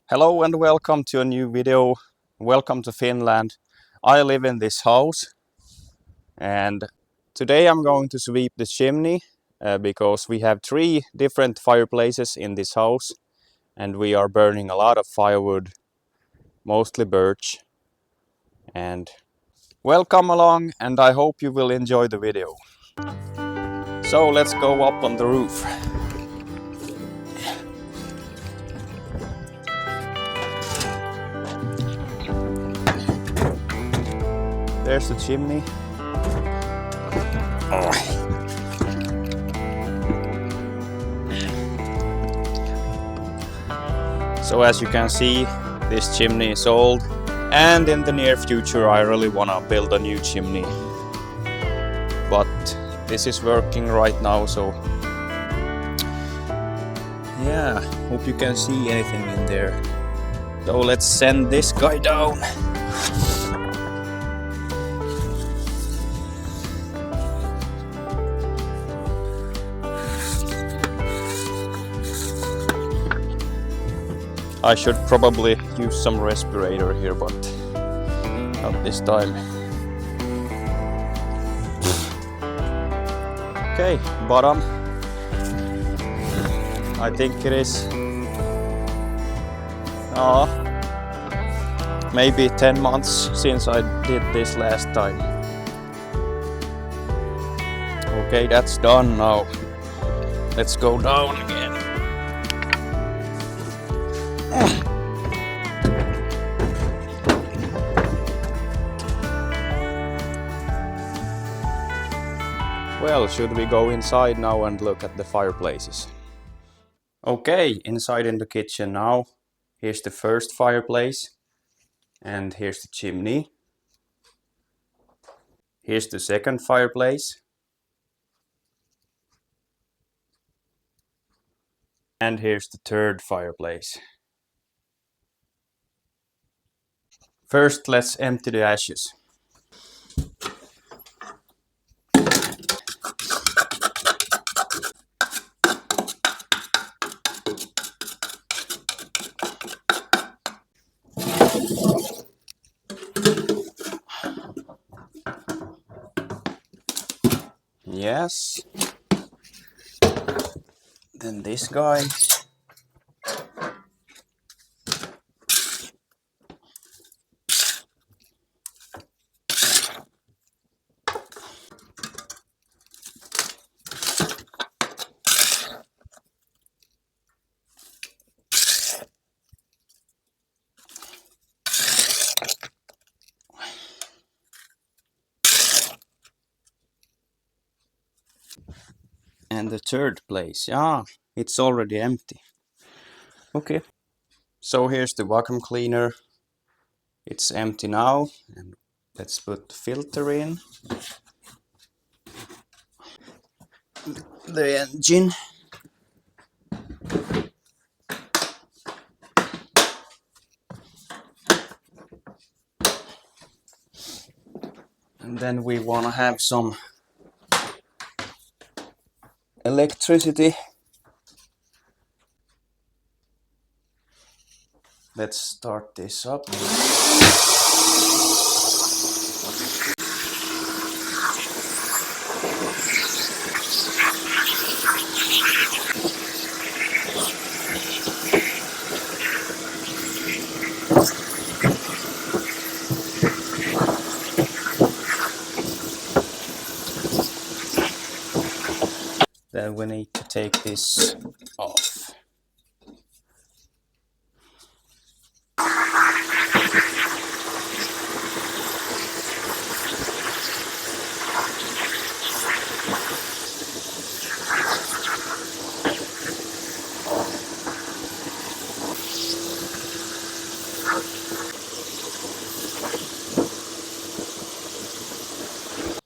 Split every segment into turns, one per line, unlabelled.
Hello and welcome to a new video. Welcome to Finland. I live in this house and today I'm going to sweep the chimney because we have 3 different fireplaces in this house and we are burning a lot of firewood, mostly birch. And welcome along and I hope you will enjoy the video. So let's go up on the roof. There's the chimney. So as you can see, this chimney is old and in the near future I really wanna build a new chimney. But this is working right now, so yeah, hope you can see anything in there. So let's send this guy down. I should probably use some respirator here, but not this time. Okay, bottom. I think it is maybe 10 months since I did this last time. Okay, that's done now. Let's go down again. Well, should we go inside now and look at the fireplaces? Okay, inside in the kitchen now. Here's the first fireplace. And here's the chimney. Here's the second fireplace. And here's the third fireplace. First, let's empty the ashes. Yes. Then this guy. And the third place. Ah, it's already empty. Okay. So here's the vacuum cleaner. It's empty now. And let's put the filter in. The engine. And then we want to have some electricity. Let's start this up. Then we need to take this off.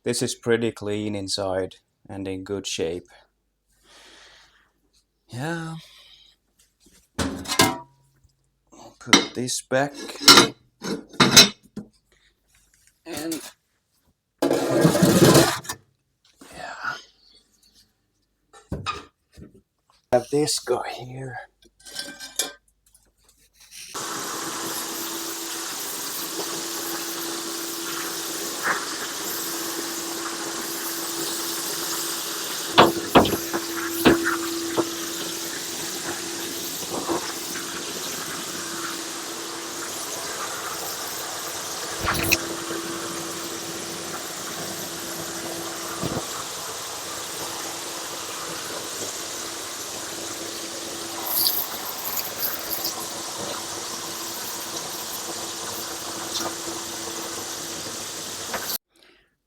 This is pretty clean inside and in good shape. Yeah. Put this back. And yeah. Have this guy here.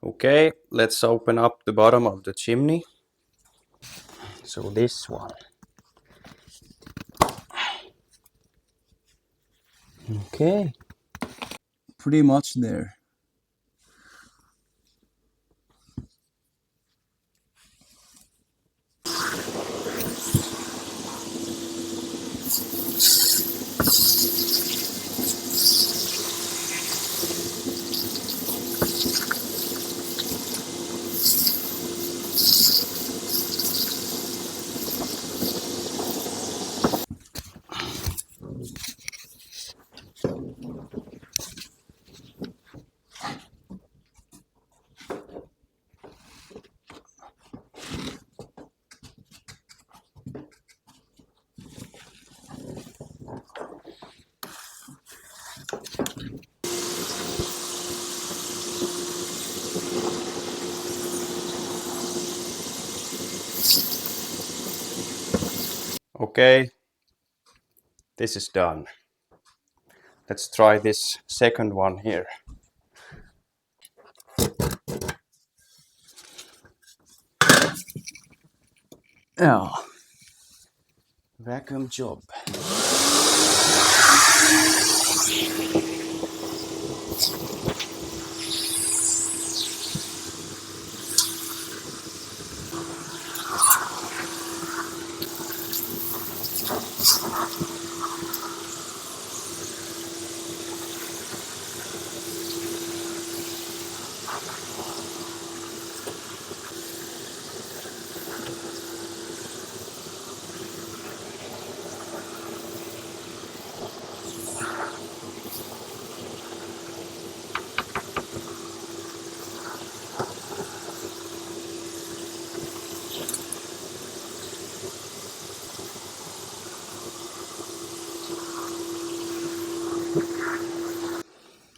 Okay, let's open up the bottom of the chimney. So this one. Okay, pretty much there. Okay, this is done. Let's try this second one here. Yeah, vacuum job.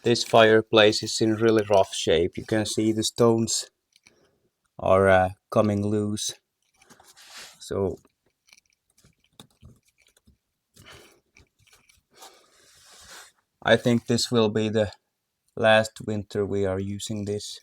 This fireplace is in really rough shape. You can see the stones are coming loose. So I think this will be the last winter we are using this.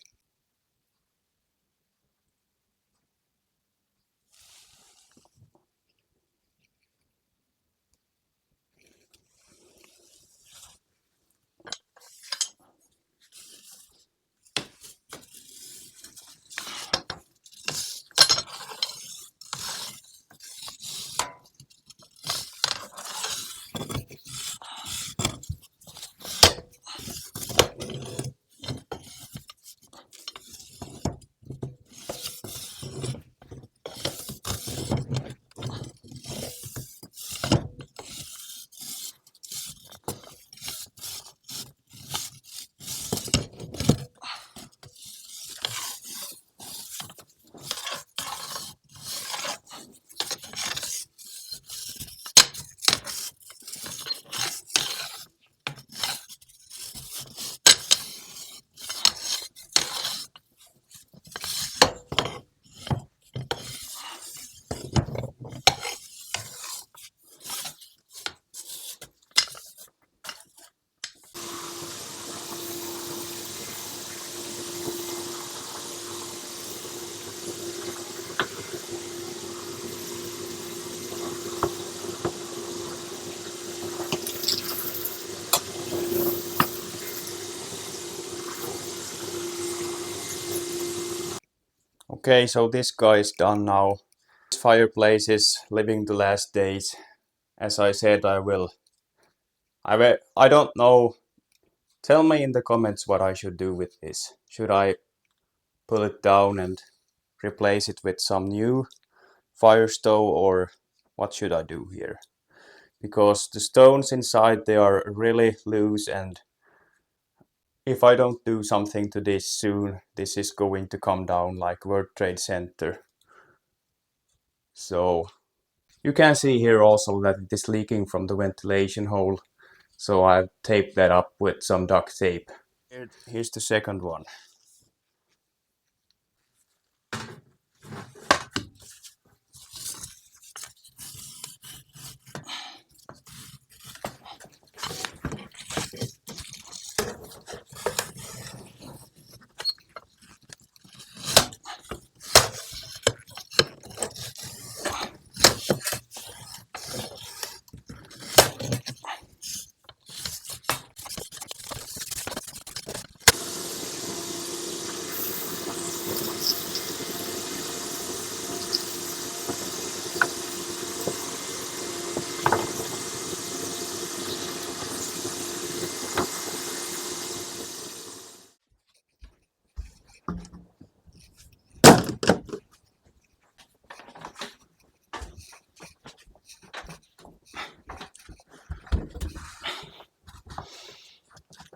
Okay, so this guy is done now. This fireplace is living the last days. As I said, I will. I don't know. Tell me in the comments what I should do with this. Should I pull it down and replace it with some new fire stove, or what should I do here? Because the stones inside, they are really loose, and if I don't do something to this soon, this is going to come down like World Trade Center. So you can see here also that it is leaking from the ventilation hole. So I've taped that up with some duct tape. Here's the second one.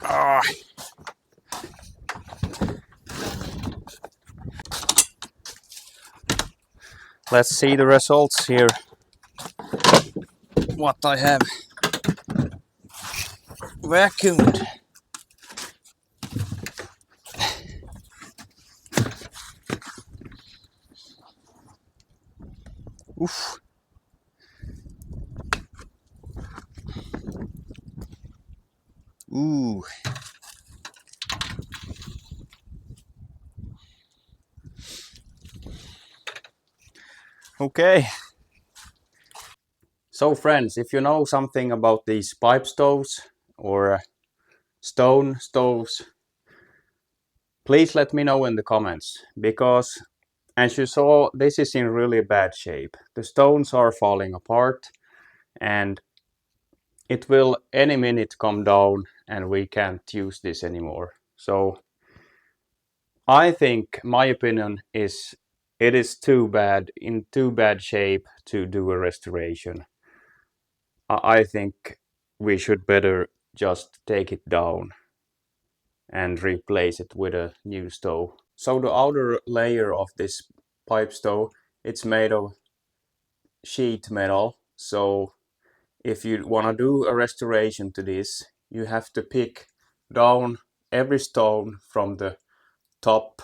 Ah, let's see the results here. What I have vacuumed. Oof. Ooh. Okay. So friends, if you know something about these pipe stoves or stone stoves, please let me know in the comments, because as you saw, this is in really bad shape. The stones are falling apart and it will any minute come down and we can't use this anymore. So I think my opinion is it is in too bad shape to do a restoration. I think we should better just take it down and replace it with a new stove. So the outer layer of this pipe stove, it's made of sheet metal. So if you want to do a restoration to this, you have to pick down every stone from the top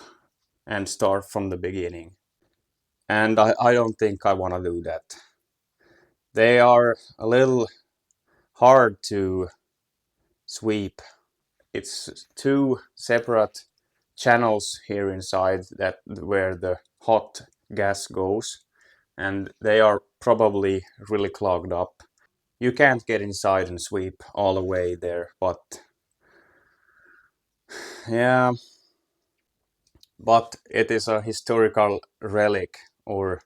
and start from the beginning. And I don't think I want to do that. They are a little hard to sweep. It's two separate channels here inside that where the hot gas goes, and they are probably really clogged up. You can't get inside and sweep all the way there, but yeah, but it is a historical relic or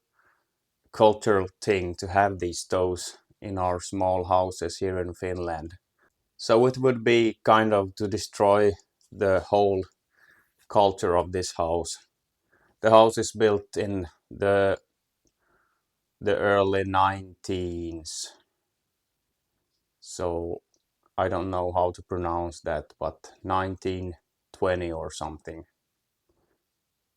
cultural thing to have these stoves in our small houses here in Finland. So it would be kind of to destroy the whole culture of this house. The house is built in the early 19s. So I don't know how to pronounce that, but 1920 or something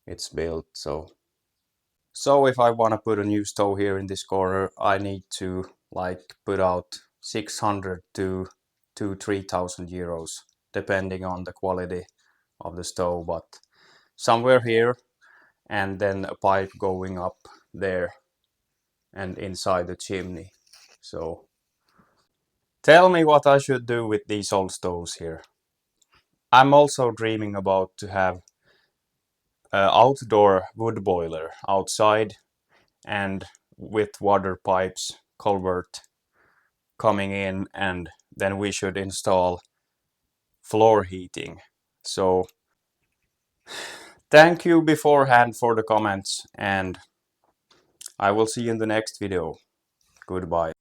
it's built. So if I want to put a new stove here in this corner, I need to like put out 600 to 3,000 euros, depending on the quality of the stove, but somewhere here, and then a pipe going up there and inside the chimney. So tell me what I should do with these old stoves here. I'm also dreaming about to have an outdoor wood boiler outside and with water pipes, culvert coming in, and then we should install floor heating. So thank you beforehand for the comments, and I will see you in the next video. Goodbye.